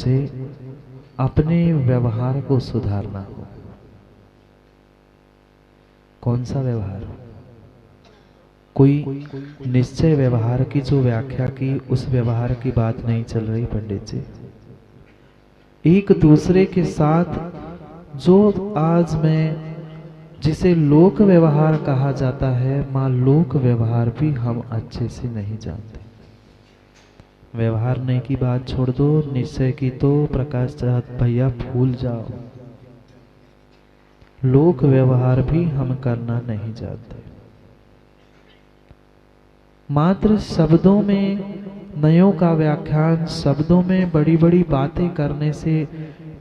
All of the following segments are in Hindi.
मुझे अपने व्यवहार को सुधारना हो। कौन सा व्यवहार? कोई निश्चय व्यवहार की जो व्याख्या की, उस व्यवहार की बात नहीं चल रही पंडित जी। एक दूसरे के साथ जो आज मैं जिसे लोक व्यवहार कहा जाता है, मां लोक व्यवहार भी हम अच्छे से नहीं जानते। व्यवहार नहीं की बात छोड़ दो, निश्चय की तो प्रकाश चाहत भैया भूल जाओ। लोक व्यवहार भी हम करना नहीं जानते। मात्र शब्दों में नयों का व्याख्यान, शब्दों में बड़ी बड़ी बातें करने से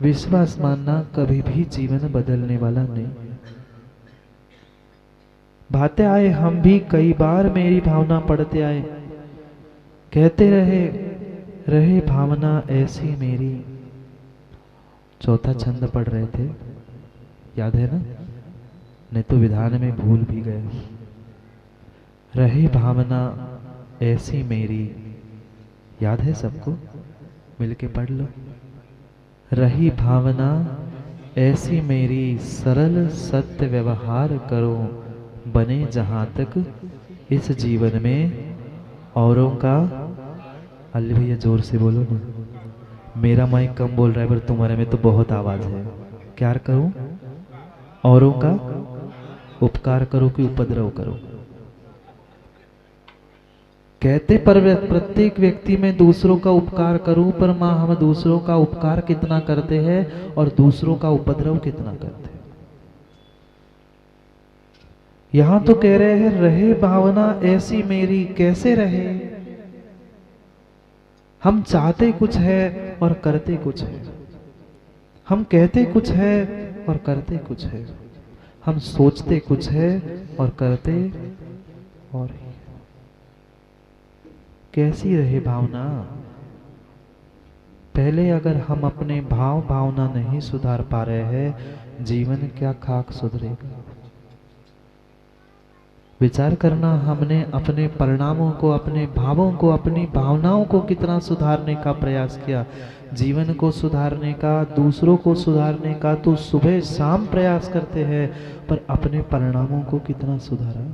विश्वास मानना कभी भी जीवन बदलने वाला नहीं है। भाते आए हम भी कई बार मेरी भावना पढ़ते आए, कहते रहे रहे भावना ऐसी मेरी। चौथा छंद पढ़ रहे थे, याद है ना? नहीं तो विधान में भूल भी गए। रहे भावना ऐसी मेरी, याद है सबको? मिलके पढ़ लो। रही भावना ऐसी मेरी, सरल सत्य व्यवहार करो, बने जहां तक इस जीवन में औरों का। अल्ली भैया जोर से बोलो ना, मेरा माइक कम बोल रहा है पर तुम्हारे में तो बहुत आवाज है। क्या करूं? औरों का उपकार करो कि उपद्रव करो? कहते पर प्रत्येक व्यक्ति में दूसरों का उपकार करूं, पर मां हम दूसरों का उपकार कितना करते हैं और दूसरों का उपद्रव कितना करते हैं। यहां तो कह रहे हैं रहे भावना ऐसी मेरी। कैसे रहे? हम चाहते कुछ है और करते कुछ है। हम कहते कुछ है और करते कुछ है। हम सोचते कुछ है और करते और ही। कैसी रहे भावना? पहले अगर हम अपने भाव भावना नहीं सुधार पा रहे हैं, जीवन क्या खाक सुधरेगा? विचार करना, हमने अपने परिणामों को, अपने भावों को, अपनी भावनाओं को कितना सुधारने का प्रयास किया। जीवन को सुधारने का, दूसरों को सुधारने का तो सुबह शाम प्रयास करते हैं, पर अपने परिणामों को कितना सुधारा?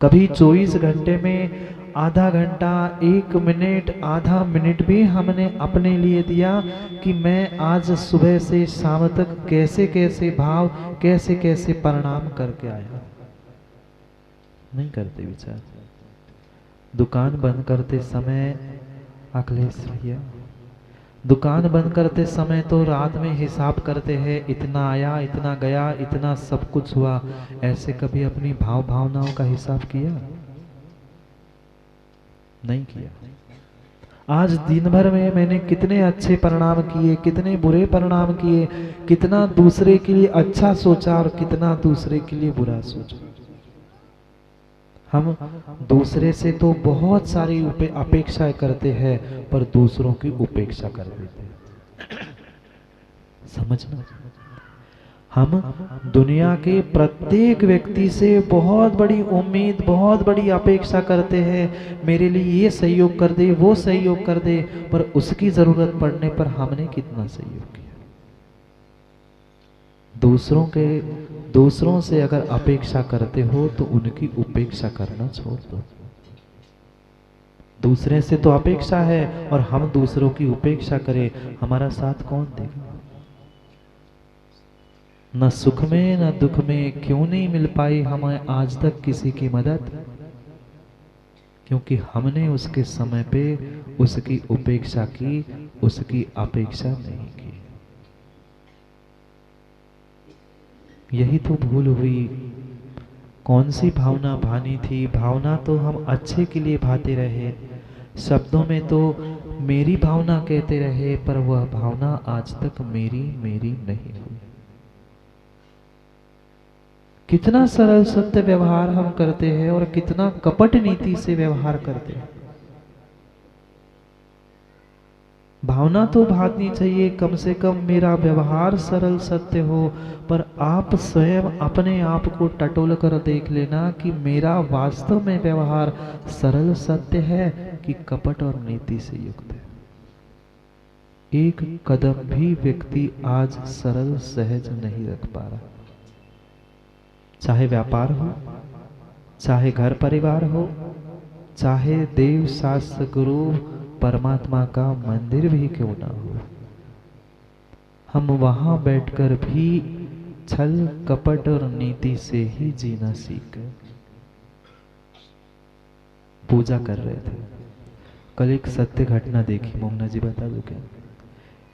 कभी 24 घंटे में आधा घंटा, 1 मिनट, आधा मिनट भी हमने अपने लिए दिया कि मैं आज सुबह से शाम तक कैसे कैसे भाव, कैसे कैसे परिणाम करके आया? नहीं करते विचार। दुकान बंद करते समय, अखिलेश भैया, दुकान बंद करते समय तो रात में हिसाब करते हैं, इतना आया, इतना गया, इतना सब कुछ हुआ। ऐसे कभी अपनी भाव भावनाओं का हिसाब किया? नहीं किया। आज दिन भर में मैंने कितने अच्छे परिणाम किए, कितने बुरे परिणाम किए, कितना दूसरे के लिए अच्छा सोचा और कितना दूसरे के लिए बुरा सोचा। हम दूसरे से तो बहुत सारी अपेक्षाएं करते हैं, पर दूसरों की उपेक्षा कर देते हैं। समझना, हम दुनिया के प्रत्येक व्यक्ति से बहुत बड़ी उम्मीद, बहुत बड़ी अपेक्षा करते हैं। मेरे लिए ये सहयोग कर दे, वो सहयोग कर दे, पर उसकी जरूरत पड़ने पर हमने कितना सहयोग किया? दूसरों से अगर अपेक्षा करते हो तो उनकी उपेक्षा करना छोड़ दो। दूसरे से तो अपेक्षा है और हम दूसरों की उपेक्षा करें, हमारा साथ कौन देगा? न सुख में न दुख में क्यों नहीं मिल पाई हमें आज तक किसी की मदद? क्योंकि हमने उसके समय पे उसकी उपेक्षा की, उसकी अपेक्षा नहीं की। यही तो भूल हुई। कौन सी भावना भानी थी? भावना तो हम अच्छे के लिए भाते रहे, शब्दों में तो मेरी भावना कहते रहे, पर वह भावना आज तक मेरी मेरी नहीं हुई। कितना सरल सत्य व्यवहार हम करते हैं और कितना कपट नीति से व्यवहार करते हैं। भावना तो भागनी चाहिए, कम से कम मेरा व्यवहार सरल सत्य हो, पर आप स्वयं अपने आप को टटोल कर देख लेना कि मेरा वास्तव में व्यवहार सरल सत्य है कि कपट और नीति से युक्त है। एक कदम भी व्यक्ति आज सरल सहज नहीं रख पा रहा। चाहे व्यापार हो, चाहे घर परिवार हो, चाहे देव शास्त्र गुरु परमात्मा का मंदिर भी क्यों ना हो, हम वहां बैठकर भी छल कपट और नीति से ही जीना सीख गए। पूजा कर रहे थे, कल एक सत्य घटना देखी, मोहना जी बता दो क्या?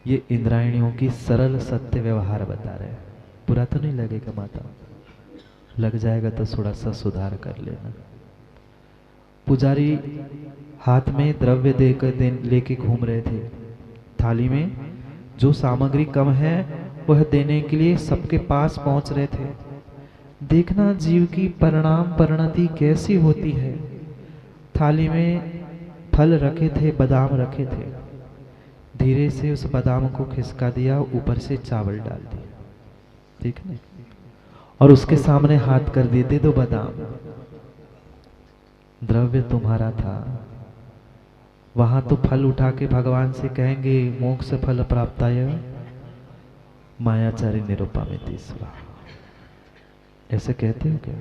ये इंद्रायणियों की सरल सत्य व्यवहार बता रहे हैं। बुरा तो नहीं लगेगा माता? लग जाएगा तो थोड़ा सा सुधार कर लेना। पुजारी हाथ में द्रव्य देकर लेके घूम रहे थे। थाली में जो सामग्री कम है वह देने के लिए सबके पास पहुंच रहे थे। देखना जीव की परिणाम परिणति कैसी होती है। थाली में फल रखे थे, बादाम रखे थे, धीरे से उस बादाम को खिसका दिया, ऊपर से चावल डाल दिया, ठीक है, और उसके सामने हाथ कर दिए, दे दो बादाम। द्रव्य तुम्हारा था, वहां तो फल उठा के भगवान से कहेंगे मोक्ष फल प्राप्ताय मायाचारी निरुपमिति स्वाहा, ऐसे कहते हो क्या?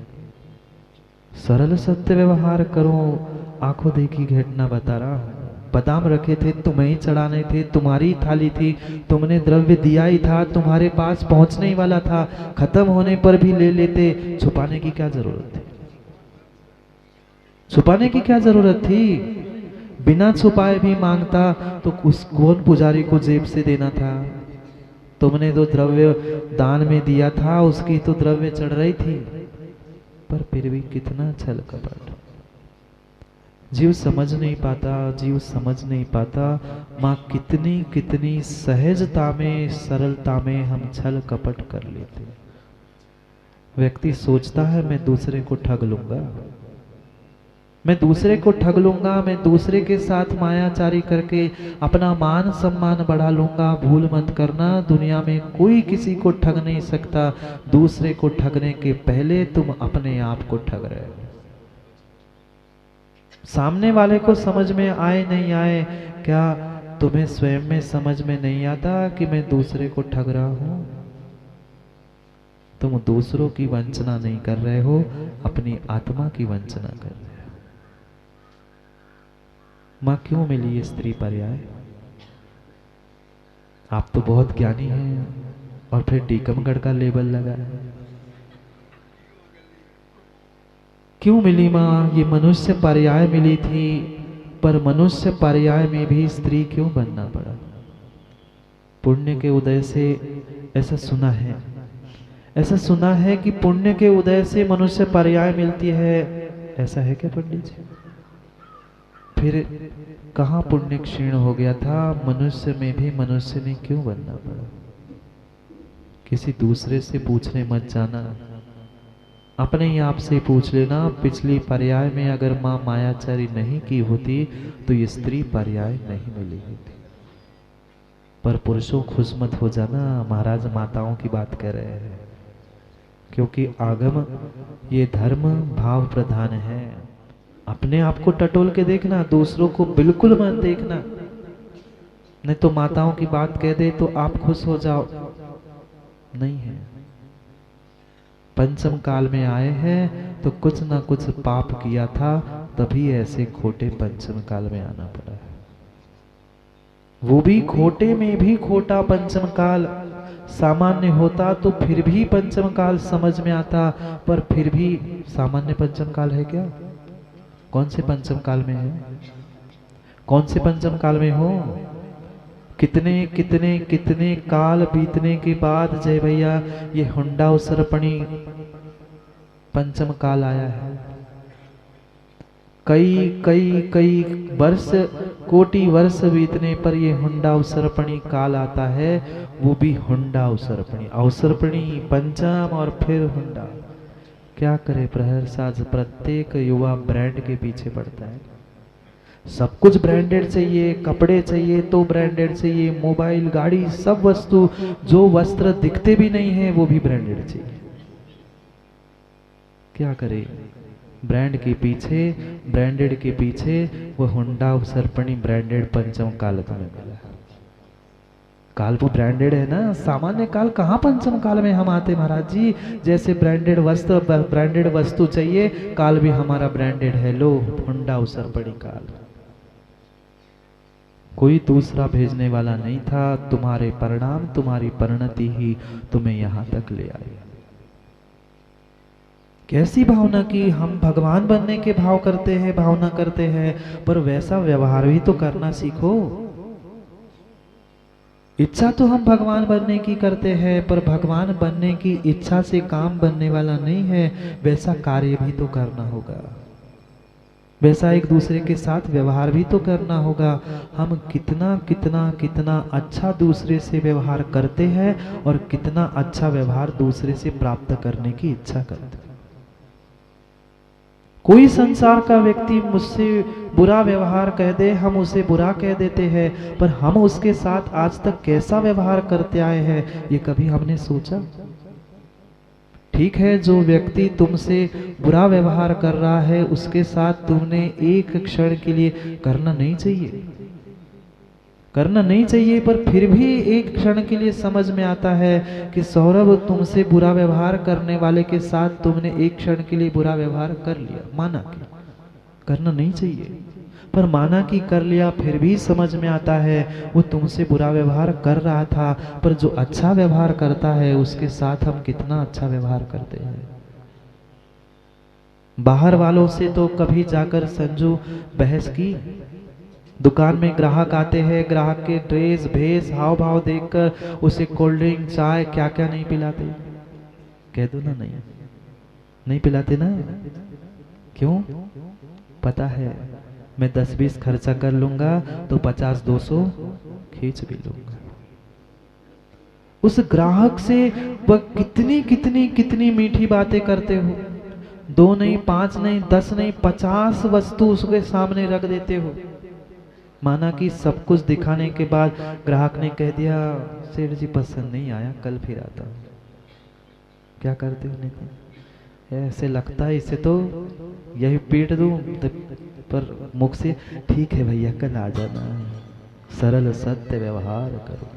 सरल सत्य व्यवहार करो। आंखों देखी घटना बता रहा हूं। बादाम रखे थे, तुम्हें ही चढ़ाने थे, तुम्हारी थाली थी, तुमने द्रव्य दिया ही था, तुम्हारे पास पहुंचने ही वाला था, खत्म होने पर भी ले लेते। छुपाने की क्या जरूरत थी? छुपाने की क्या जरूरत थी? बिना छुपाए भी मांगता तो उस कौन पुजारी को जेब से देना था? तुमने तो द्रव्य दान में दिया था, उसकी तो द्रव्य चढ़ रही थी, पर फिर भी कितना छल कपट। जीव समझ नहीं पाता, जीव समझ नहीं पाता माँ कितनी कितनी सहजता में, सरलता में हम छल कपट कर लेते। व्यक्ति सोचता है मैं दूसरे को ठग लूंगा, मैं दूसरे को ठग लूंगा, मैं दूसरे के साथ मायाचारी करके अपना मान सम्मान बढ़ा लूंगा। भूल मत करना, दुनिया में कोई किसी को ठग नहीं सकता। दूसरे को ठगने के पहले तुम अपने आप को ठग रहे हो। सामने वाले को समझ में आए नहीं आए, क्या तुम्हें स्वयं में समझ में नहीं आता कि मैं दूसरे को ठग रहा हूं? तुम दूसरों की वंचना नहीं कर रहे हो, अपनी आत्मा की वंचना कर रहे हो। मां क्यों मिली ये स्त्री पर्याय? आप तो बहुत ज्ञानी हैं और फिर टीकमगढ़ का लेबल लगा है। क्यों मिली मां? ये मनुष्य पर्याय मिली थी, पर मनुष्य पर्याय में भी स्त्री क्यों बनना पड़ा? पुण्य के उदय से, ऐसा सुना है, ऐसा सुना है कि पुण्य के उदय से मनुष्य पर्याय मिलती है। ऐसा है क्या पंडित जी? फिर कहाँ पुण्य क्षीण हो गया था? मनुष्य में भी मनुष्य ने क्यों बनना पड़ा? किसी दूसरे से पूछने मत जाना, अपने ही आप से पूछ लेना। पिछली पर्याय में अगर माँ मायाचारी नहीं की होती तो ये स्त्री पर्याय नहीं मिली होती। पर पुरुषों खुश मत हो जाना, महाराज माताओं की बात कर रहे हैं, क्योंकि आगम ये धर्म भाव प्रधान है। अपने आप को टटोल के देखना, दूसरों को बिल्कुल मत देखना। नहीं तो माताओं की बात कह दे तो आप खुश हो जाओ, नहीं है। पंचम काल में आए हैं तो कुछ ना कुछ पाप किया था, तभी ऐसे खोटे पंचम काल में आना पड़ा है। वो भी खोटे में भी खोटा पंचम काल। सामान्य होता तो फिर भी पंचम काल समझ में आता, पर फिर भी सामान्य पंचम काल है क्या? कौन से पंचम काल में है? कौन से पंचम काल में हो? कितने कितने कितने काल बीतने के बाद जय भैया ये हुंडा उसरपणी पंचम काल आया है। कई कई कई वर्ष, कोटि वर्ष बीतने पर ये हुंडा उसरपणी काल आता है। वो भी हुंडा उसरपणी, अवसरपणी, पंचम और फिर हुंडा। क्या करे प्रहर साज, प्रत्येक युवा ब्रांड के पीछे पड़ता है। सब कुछ ब्रांडेड चाहिए, कपड़े चाहिए तो ब्रांडेड चाहिए, मोबाइल, गाड़ी, सब वस्तु, जो वस्त्र दिखते भी नहीं है वो भी ब्रांडेड चाहिए। क्या करे? ब्रांड के पीछे, ब्रांडेड के पीछे वो हुंडा उसरपणी ब्रांडेड पंचम काल तुम्हें मिला। काल वो ब्रांडेड है ना, सामान्य काल कहाँ पंचम काल में हम आते महाराज जी। जैसे ब्रांडेड वस्तु चाहिए, काल भी हमारा ब्रांडेड है। लो हुंडा उसर पड़ी काल, कोई दूसरा भेजने वाला नहीं था। तुम्हारे परिणाम, तुम्हारी परिणति ही तुम्हें यहां तक ले आई। कैसी भावना की हम भगवान बनने के भाव करते हैं, भावना करते हैं, पर वैसा व्यवहार भी तो करना सीखो। इच्छा तो हम भगवान बनने की करते हैं, पर भगवान बनने की इच्छा से काम बनने वाला नहीं है। वैसा कार्य भी तो करना होगा, वैसा एक दूसरे के साथ व्यवहार भी तो करना होगा। हम कितना कितना कितना अच्छा दूसरे से व्यवहार करते हैं और कितना अच्छा व्यवहार दूसरे से प्राप्त करने की इच्छा करते हैं। कोई संसार का व्यक्ति मुझसे बुरा व्यवहार कह दे, हम उसे बुरा कह देते हैं, पर हम उसके साथ आज तक कैसा व्यवहार करते आए हैं, ये कभी हमने सोचा? ठीक है, जो व्यक्ति तुमसे बुरा व्यवहार कर रहा है, उसके साथ तुमने एक क्षण के लिए करना नहीं चाहिए, करना नहीं चाहिए, पर फिर भी एक क्षण के लिए समझ में आता है कि सौरभ, तुमसे बुरा व्यवहार करने वाले के साथ तुमने एक क्षण के लिए बुरा व्यवहार कर लिया, माना कि करना नहीं चाहिए, पर माना कि कर लिया, फिर भी समझ में आता है वो तुमसे बुरा व्यवहार कर रहा था, पर जो अच्छा व्यवहार करता है उसके साथ हम कितना अच्छा व्यवहार करते हैं। बाहर वालों से तो कभी जाकर संजू बहस की, दुकान में ग्राहक आते हैं, ग्राहक के ड्रेस भेस हाव भाव देखकर उसे कोल्ड ड्रिंक चाय क्या क्या नहीं पिलाते? कह दो ना, नहीं पिलाते ना। क्यों? पता है मैं 10-20 खर्चा कर लूंगा तो 50-200 खींच भी लूंगा। उस ग्राहक से वह कितनी कितनी कितनी मीठी बातें करते हो, 2 नहीं, 5 नहीं, 10 नहीं, 50 वस्तु उसके सामने रख देते हो। माना कि सब कुछ दिखाने के बाद ग्राहक ने कह दिया, सेठ जी पसंद नहीं आया, कल फिर आता हूं। क्या करते हो? नहीं, ऐसे लगता है इसे तो यही पीट दूं, पर मुख से ठीक है भैया कल आ जाना, सरल सत्य व्यवहार करो।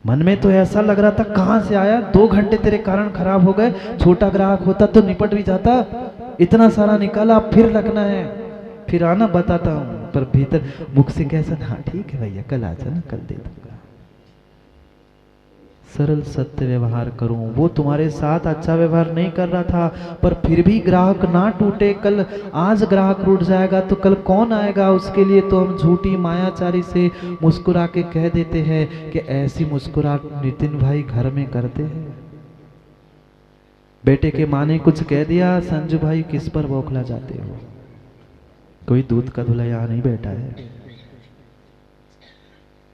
मन में तो ऐसा लग रहा था कहां से आया, 2 घंटे तेरे कारण खराब हो गए, छोटा ग्राहक होता तो निपट भी जाता, इतना सारा निकाला, फिर रखना है, फिर आना बताता हूं, पर भीतर मुख से कैसा, हाँ ठीक है भैया कल आ जाना, कल दे दूंगा। सरल सत्य व्यवहार करूं। वो तुम्हारे साथ अच्छा व्यवहार नहीं कर रहा था, पर फिर भी ग्राहक ना टूटे। कल आज ग्राहक टूट जाएगा तो कल कौन आएगा उसके लिए? तो हम झूठी मायाचारी से मुस्कुरा के कह देते हैं कि ऐसी मुस्कुराहट नितिन भाई घर में करते हैं। बेटे के माँ ने कुछ कह दिया, संजू भाई किस पर बौखला जाते हो? कोई दूध का धुला यहाँ नहीं बैठा है।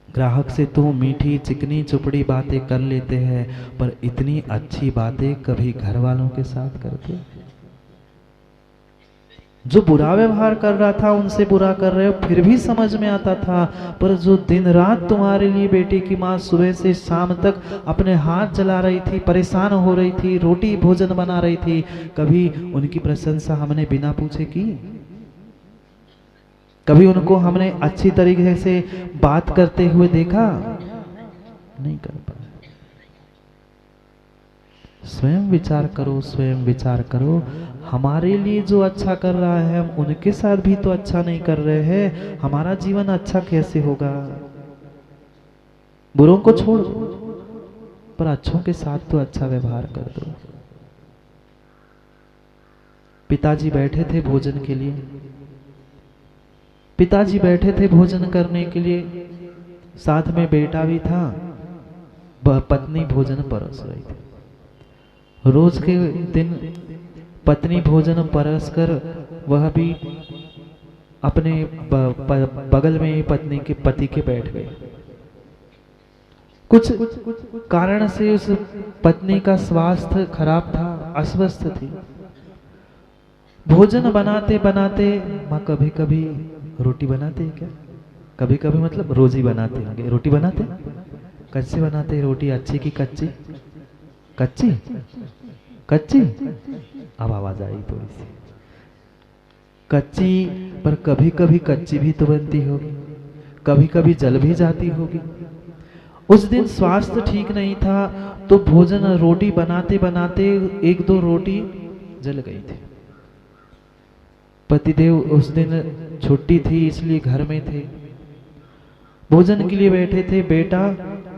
ग्राहक से तो मीठी चिकनी चुपड़ी बातें कर लेते हैं, पर इतनी अच्छी बातें कभी घर वालों के साथ करते? जो बुरा व्यवहार कर रहा था उनसे बुरा कर रहे हो, फिर भी समझ में आता था, पर जो दिन रात तुम्हारे लिए बेटी की माँ सुबह से शाम तक अपने हाथ जला रही थी, परेशान हो रही थी, रोटी भोजन बना रही थी, कभी उनकी प्रशंसा हमने बिना पूछे की? कभी उनको हमने अच्छी तरीके से बात करते हुए देखा? नहीं कर पाए। स्वयं विचार करो, स्वयं विचार करो। हमारे लिए जो अच्छा कर रहा है हम उनके साथ भी तो अच्छा नहीं कर रहे हैं, हमारा जीवन अच्छा कैसे होगा? बुरों को छोड़ दो, पर अच्छों के साथ तो अच्छा व्यवहार कर दो। पिताजी बैठे थे भोजन के लिए, पिताजी बैठे थे भोजन करने के लिए, साथ में बेटा भी था, पत्नी भोजन परोस रही थी। रोज के दिन पत्नी भोजन परस कर वह भी अपने बगल में पत्नी के पति के बैठ गए। कुछ कारण से उस पत्नी का स्वास्थ्य खराब था, अस्वस्थ थी। भोजन बनाते बनाते, माँ कभी कभी रोटी बनाते हैं क्या? कभी कभी मतलब रोज ही बनाते होंगे। रोटी बनाते, कच्ची बनाते रोटी, अच्छी की कच्ची? कच्ची कच्ची, अब आवाज आई थोड़ी सी। कच्ची, पर कभी कभी कच्ची भी तो बनती होगी, कभी कभी जल भी जाती होगी। उस दिन स्वास्थ्य ठीक नहीं था, तो भोजन रोटी बनाते बनाते एक दो रोटी जल गई थी। पतिदेव उस दिन छुट्टी थी इसलिए घर में थे, भोजन के लिए बैठे थे। बेटा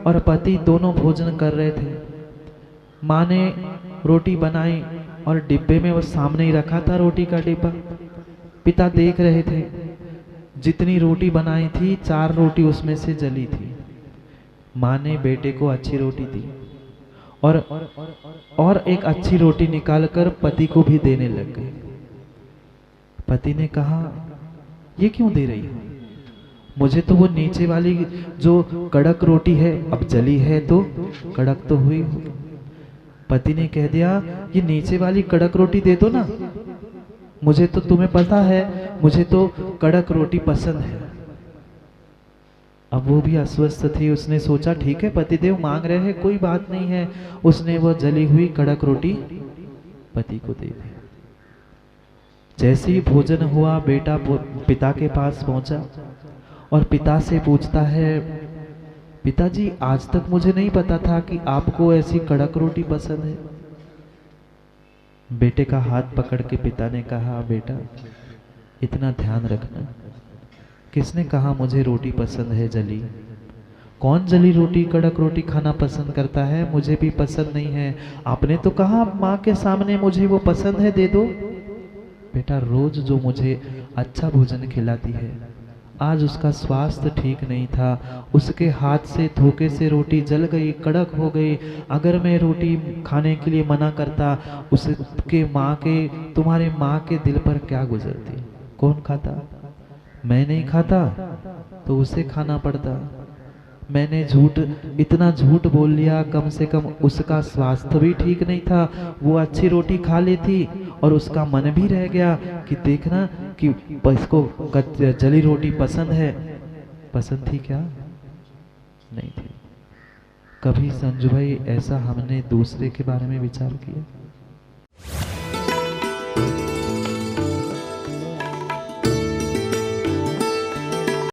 और पति दोनों भोजन कर रहे थे। माँ ने रोटी बनाई और डिब्बे में वो सामने ही रखा था रोटी का डिब्बा। पिता देख रहे थे, जितनी रोटी बनाई थी 4 रोटी उसमें से जली थी। माँ ने बेटे को अच्छी रोटी दी और एक अच्छी रोटी निकालकर पति को भी देने लग गए। पति ने कहा, ये क्यों दे रही हो? मुझे तो वो नीचे वाली जो कड़क रोटी है अब जली है तो कड़क तो हुई होगी। पति ने कह दिया, ये नीचे वाली कड़क रोटी दे दो ना, मुझे तो, तुम्हें पता है मुझे तो कड़क रोटी पसंद है। अब वो भी अस्वस्थ थी, उसने सोचा ठीक है पतिदेव मांग रहे हैं, कोई बात नहीं है। उसने वो जली हुई कड़क रोटी पति को दे दी। जैसे ही भोजन हुआ, बेटा पिता के पास पहुंचा और पिता से पूछता है, पिताजी आज तक मुझे नहीं पता था कि आपको ऐसी कड़क रोटी पसंद है। बेटे का हाथ पकड़ के पिता ने कहा, बेटा इतना ध्यान रखना, किसने कहा मुझे रोटी पसंद है जली? कौन जली रोटी कड़क रोटी खाना पसंद करता है? मुझे भी पसंद नहीं है। आपने तो कहा माँ के सामने मुझे वो पसंद है, दे दो। बेटा रोज जो मुझे अच्छा भोजन खिलाती है, आज उसका स्वास्थ्य ठीक नहीं था, उसके हाथ से धोखे से रोटी जल गई, कड़क हो गई। अगर मैं रोटी खाने के लिए मना करता, उसके माँ के, तुम्हारे माँ के दिल पर क्या गुजरती? कौन खाता? मैं नहीं खाता तो उसे खाना पड़ता। मैंने इतना झूठ बोल लिया, कम से कम उसका स्वास्थ्य भी ठीक नहीं था। वो अच्छी रोटी खा लेती और उसका मन भी रह गया कि देखना कि इसको जली रोटी पसंद है। पसंद थी क्या? नहीं थी। कभी संजू भाई ऐसा हमने दूसरे के बारे में विचार किया?